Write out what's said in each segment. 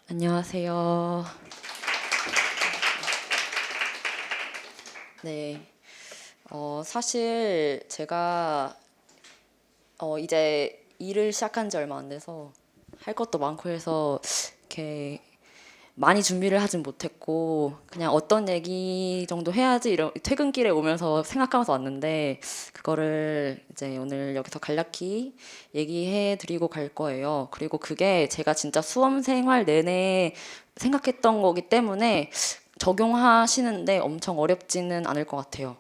안녕하세요. 네. 사실 제가 이제 일을 시작한 지 얼마 안 돼서 할 것도 많고 해서 이렇게 많이 준비를 하진 못했고 그냥 어떤 얘기 정도 해야지 이런 퇴근길에 오면서 생각하면서 왔는데 그거를 이제 오늘 여기서 간략히 얘기해 드리고 갈 거예요. 그리고 그게 제가 진짜 수험 생활 내내 생각했던 거기 때문에 적용하시는데 엄청 어렵지는 않을 것 같아요.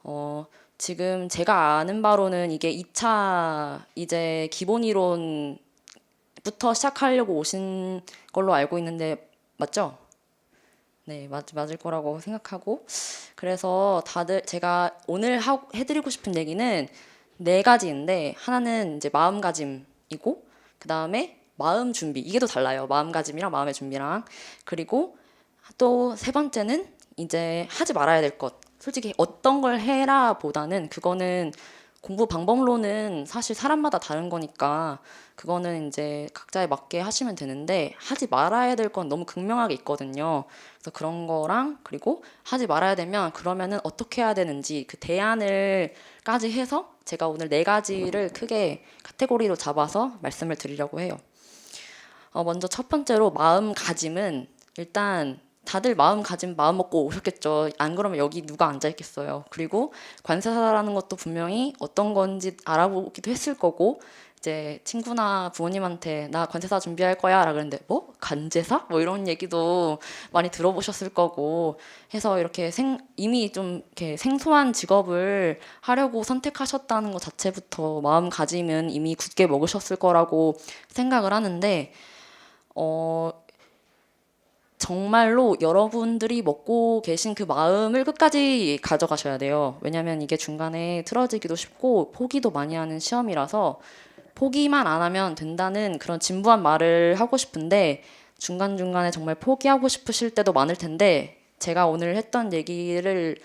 어, 지금 제가 아는 바로는 이게 2차 이제 기본 이론부터 시작하려고 오신 걸로 알고 있는데 맞죠? 네, 맞을 거라고 생각하고 그래서 다들 제가 오늘 해드리고 싶은 얘기는 네 가지인데 하나는 이제 마음가짐이고 그 다음에 마음 준비 이게 또 달라요. 마음가짐이랑 마음의 준비랑 그리고 또 세 번째는 이제 하지 말아야 될 것. 솔직히 어떤 걸 해라 보다는 그거는 공부 방법론은 사실 사람마다 다른 거니까 그거는 이제 각자에 맞게 하시면 되는데 하지 말아야 될 건 너무 극명하게 있거든요. 그래서 그런 거랑 그리고 하지 말아야 되면 그러면은 어떻게 해야 되는지 그 대안을까지 해서 제가 오늘 네 가지를 크게 카테고리로 잡아서 말씀을 드리려고 해요. 먼저 첫 번째로 마음가짐은 일단 다들 마음가짐 마음 먹고 오셨겠죠. 안 그러면 여기 누가 앉아 있겠어요. 그리고 관세사라는 것도 분명히 어떤 건지 알아보기도 했을 거고 이제 친구나 부모님한테 나 관세사 준비할 거야 라 그랬는데 뭐? 관제사? 뭐 이런 얘기도 많이 들어보셨을 거고 해서 이렇게 이미 좀 이렇게 생소한 직업을 하려고 선택하셨다는 것 자체부터 마음가짐은 이미 굳게 먹으셨을 거라고 생각을 하는데 어, 정말로 여러분들이 먹고 계신 그 마음을 끝까지 가져가셔야 돼요. 왜냐면 이게 중간에 틀어지기도 쉽고 포기도 많이 하는 시험이라서 포기만 안 하면 된다는 그런 진부한 말을 하고 싶은데 중간중간에 정말 포기하고 싶으실 때도 많을 텐데 제가 오늘 했던 얘기를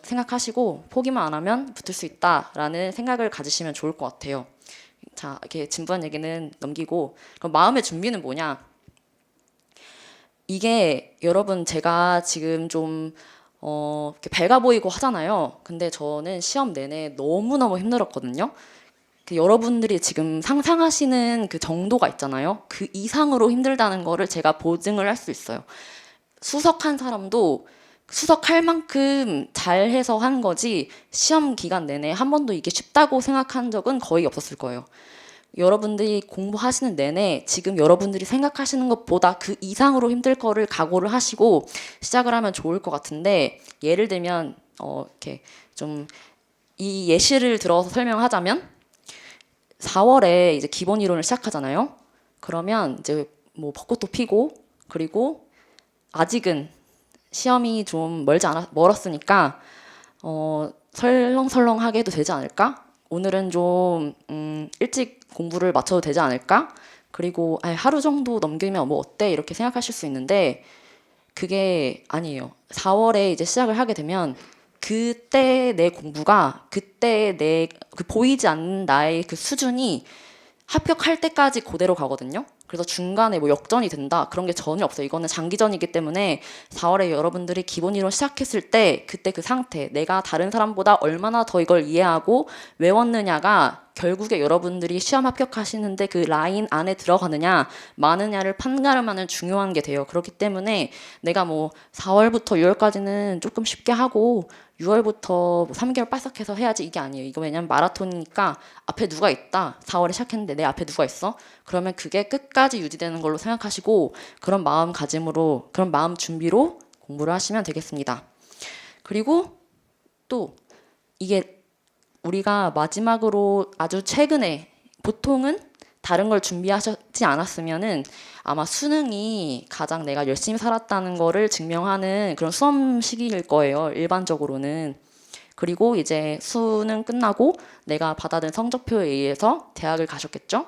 생각하시고 포기만 안 하면 붙을 수 있다라는 생각을 가지시면 좋을 것 같아요. 자, 이렇게 진부한 얘기는 넘기고 그럼 마음의 준비는 뭐냐? 이게 여러분 제가 지금 좀 이렇게 밝아 보이고 하잖아요. 근데 저는 시험 내내 너무너무 힘들었거든요. 그 여러분들이 지금 상상하시는 그 정도가 있잖아요. 그 이상으로 힘들다는 거를 제가 보증을 할 수 있어요. 수석한 사람도 수석할 만큼 잘해서 한 거지 시험 기간 내내 한 번도 이게 쉽다고 생각한 적은 거의 없었을 거예요. 여러분들이 공부하시는 내내 지금 여러분들이 생각하시는 것보다 그 이상으로 힘들 거를 각오를 하시고 시작을 하면 좋을 것 같은데 예를 들면 이렇게 좀 이 예시를 들어서 설명하자면 4월에 이제 기본 이론을 시작하잖아요. 그러면 이제 뭐 벚꽃도 피고 그리고 아직은 시험이 좀 멀었으니까 설렁설렁하게 해도 되지 않을까? 오늘은 좀 일찍 공부를 마쳐도 되지 않을까? 그리고 하루 정도 넘기면 뭐 어때? 이렇게 생각하실 수 있는데 그게 아니에요. 4월에 이제 시작을 하게 되면 그때 내 공부가 그때 내 그 보이지 않는 나의 그 수준이 합격할 때까지 그대로 가거든요. 그래서 중간에 뭐 역전이 된다 그런 게 전혀 없어요. 이거는 장기전이기 때문에 4월에 여러분들이 기본 이론 시작했을 때 그때 그 상태 내가 다른 사람보다 얼마나 더 이걸 이해하고 외웠느냐가 결국에 여러분들이 시험 합격하시는데 그 라인 안에 들어가느냐 마느냐를 판가름하는 중요한 게 돼요. 그렇기 때문에 내가 뭐 4월부터 6월까지는 조금 쉽게 하고 6월부터 3개월 빠삭해서 해야지 이게 아니에요. 이거 왜냐면 마라톤이니까 앞에 누가 있다. 4월에 시작했는데 내 앞에 누가 있어? 그러면 그게 끝까지 유지되는 걸로 생각하시고 그런 마음가짐으로 그런 마음 준비로 공부를 하시면 되겠습니다. 그리고 또 이게 우리가 마지막으로 아주 최근에 보통은 다른 걸 준비하셨지 않았으면은 아마 수능이 가장 내가 열심히 살았다는 거를 증명하는 그런 수험 시기일 거예요. 일반적으로는. 그리고 이제 수능 끝나고 내가 받아든 성적표에 의해서 대학을 가셨겠죠?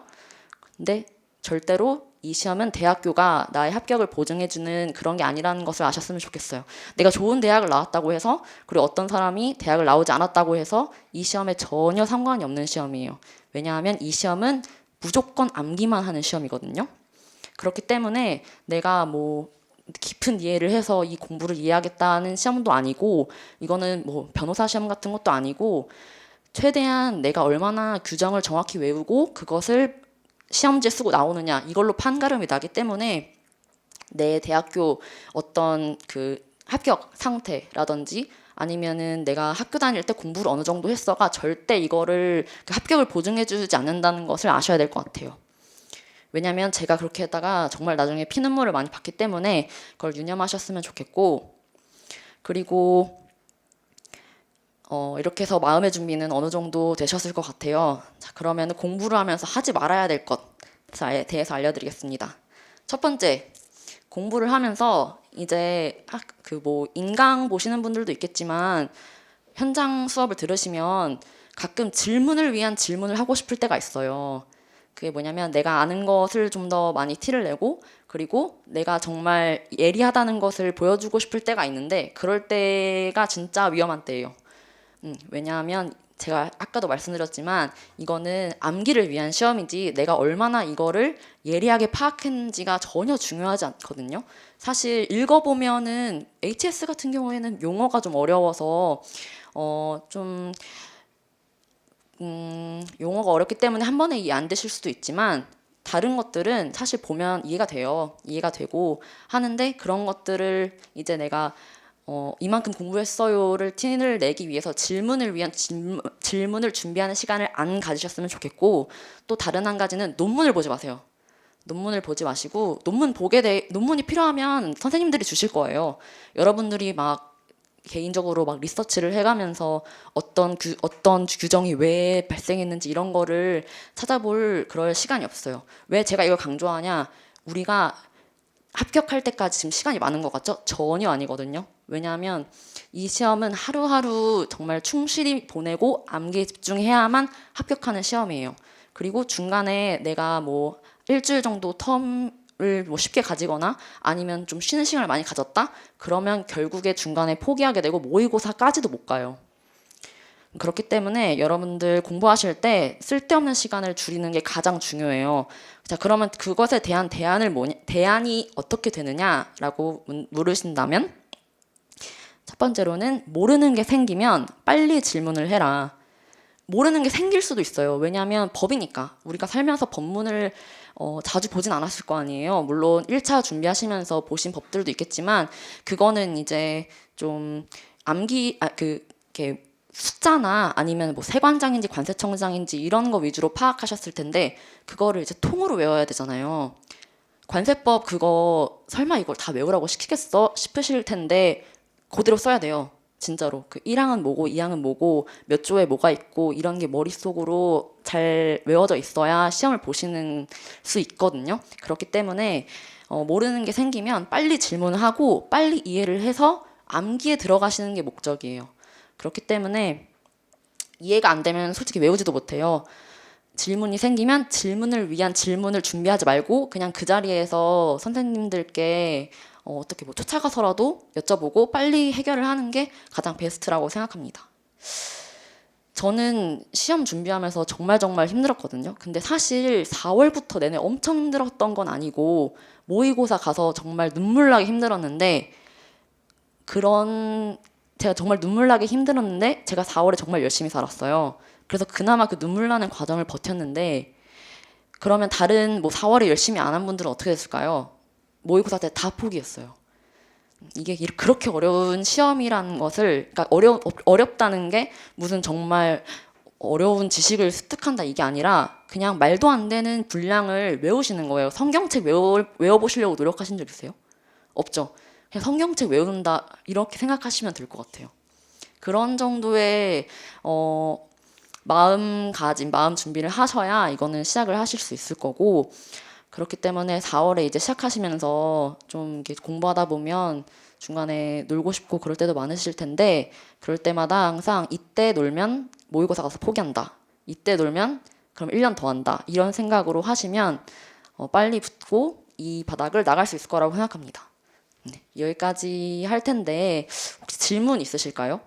근데 절대로 이 시험은 대학교가 나의 합격을 보증해주는 그런 게 아니라는 것을 아셨으면 좋겠어요. 내가 좋은 대학을 나왔다고 해서 그리고 어떤 사람이 대학을 나오지 않았다고 해서 이 시험에 전혀 상관이 없는 시험이에요. 왜냐하면 이 시험은 무조건 암기만 하는 시험이거든요. 그렇기 때문에 내가 뭐 깊은 이해를 해서 이 공부를 이해하겠다는 시험도 아니고, 이거는 뭐 변호사 시험 같은 것도 아니고, 최대한 내가 얼마나 규정을 정확히 외우고 그것을 시험지에 쓰고 나오느냐, 이걸로 판가름이 나기 때문에 내 대학교 어떤 그 합격 상태라든지 아니면은 내가 학교 다닐 때 공부를 어느 정도 했어가 절대 이거를 그 합격을 보증해주지 않는다는 것을 아셔야 될 것 같아요. 왜냐면 제가 그렇게 했다가 정말 나중에 피눈물을 많이 봤기 때문에 그걸 유념하셨으면 좋겠고, 그리고 이렇게 해서 마음의 준비는 어느 정도 되셨을 것 같아요. 자, 그러면 공부를 하면서 하지 말아야 될 것에 대해서 알려드리겠습니다. 첫 번째, 공부를 하면서 이제 그 뭐 인강 보시는 분들도 있겠지만 현장 수업을 들으시면 가끔 질문을 위한 질문을 하고 싶을 때가 있어요. 그게 뭐냐면 내가 아는 것을 좀 더 많이 티를 내고, 그리고 내가 정말 예리하다는 것을 보여주고 싶을 때가 있는데, 그럴 때가 진짜 위험한 때예요. 왜냐하면 제가 아까도 말씀드렸지만 이거는 암기를 위한 시험이지 내가 얼마나 이거를 예리하게 파악했는지가 전혀 중요하지 않거든요. 사실 읽어보면은 HS 같은 경우에는 용어가 좀 어려워서 좀 용어가 어렵기 때문에 한 번에 이해 안 되실 수도 있지만, 다른 것들은 사실 보면 이해가 돼요. 이해가 되고 하는데, 그런 것들을 이제 내가 이만큼 공부했어요를 티를 내기 위해서 질문을 위한 질문을 준비하는 시간을 안 가지셨으면 좋겠고, 또 다른 한 가지는 논문을 보지 마세요. 논문을 보지 마시고, 논문이 필요하면 선생님들이 주실 거예요. 여러분들이 막 개인적으로 막 리서치를 해가면서 어떤 규정이 왜 발생했는지 이런 거를 찾아볼 그럴 시간이 없어요. 왜 제가 이걸 강조하냐? 우리가 합격할 때까지 지금 시간이 많은 것 같죠? 전혀 아니거든요. 왜냐하면 이 시험은 하루하루 정말 충실히 보내고 암기에 집중해야만 합격하는 시험이에요. 그리고 중간에 내가 뭐 일주일 정도 텀을 뭐 쉽게 가지거나 아니면 좀 쉬는 시간을 많이 가졌다? 그러면 결국에 중간에 포기하게 되고 모의고사까지도 못 가요. 그렇기 때문에 여러분들 공부하실 때 쓸데없는 시간을 줄이는 게 가장 중요해요. 자, 그러면 그것에 대한 대안이 어떻게 되느냐라고 물으신다면, 첫 번째로는 모르는 게 생기면 빨리 질문을 해라. 모르는 게 생길 수도 있어요. 왜냐하면 법이니까. 우리가 살면서 법문을 자주 보진 않았을 거 아니에요. 물론 1차 준비하시면서 보신 법들도 있겠지만, 그거는 이제 좀 이렇게 숫자나 아니면 뭐 세관장인지 관세청장인지 이런 거 위주로 파악하셨을 텐데, 그거를 이제 통으로 외워야 되잖아요. 관세법 그거 설마 이걸 다 외우라고 시키겠어? 싶으실 텐데 그대로 써야 돼요. 진짜로. 그 1항은 뭐고 2항은 뭐고 몇 조에 뭐가 있고 이런 게 머릿속으로 잘 외워져 있어야 시험을 보시는 수 있거든요. 그렇기 때문에 모르는 게 생기면 빨리 질문을 하고 빨리 이해를 해서 암기에 들어가시는 게 목적이에요. 그렇기 때문에 이해가 안 되면 솔직히 외우지도 못해요. 질문이 생기면 질문을 위한 질문을 준비하지 말고 그냥 그 자리에서 선생님들께 어떻게 뭐 쫓아가서라도 여쭤보고 빨리 해결을 하는 게 가장 베스트라고 생각합니다. 저는 시험 준비하면서 정말 힘들었거든요. 근데 사실 4월부터 내내 엄청 힘들었던 건 아니고, 모의고사 가서 정말 눈물 나게 힘들었는데, 제가 정말 눈물 나게 힘들었는데 제가 4월에 정말 열심히 살았어요. 그래서 그나마 그 눈물 나는 과정을 버텼는데, 그러면 다른 뭐 4월에 열심히 안 한 분들은 어떻게 됐을까요? 모의고사 때 다 포기했어요. 이게 그렇게 어려운 시험이라는 것을, 그러니까 어렵다는 게 무슨 정말 어려운 지식을 습득한다 이게 아니라 그냥 말도 안 되는 분량을 외우시는 거예요. 성경책 외워보시려고 노력하신 적 있어요? 없죠. 그냥 성경책 외운다 이렇게 생각하시면 될 것 같아요. 그런 정도의 마음 준비를 하셔야 이거는 시작을 하실 수 있을 거고, 그렇기 때문에 4월에 이제 시작하시면서 좀 이렇게 공부하다 보면 중간에 놀고 싶고 그럴 때도 많으실 텐데, 그럴 때마다 항상 이때 놀면 모의고사 가서 포기한다. 이때 놀면 그럼 1년 더 한다. 이런 생각으로 하시면 빨리 붙고 이 바닥을 나갈 수 있을 거라고 생각합니다. 네, 여기까지 할 텐데 혹시 질문 있으실까요?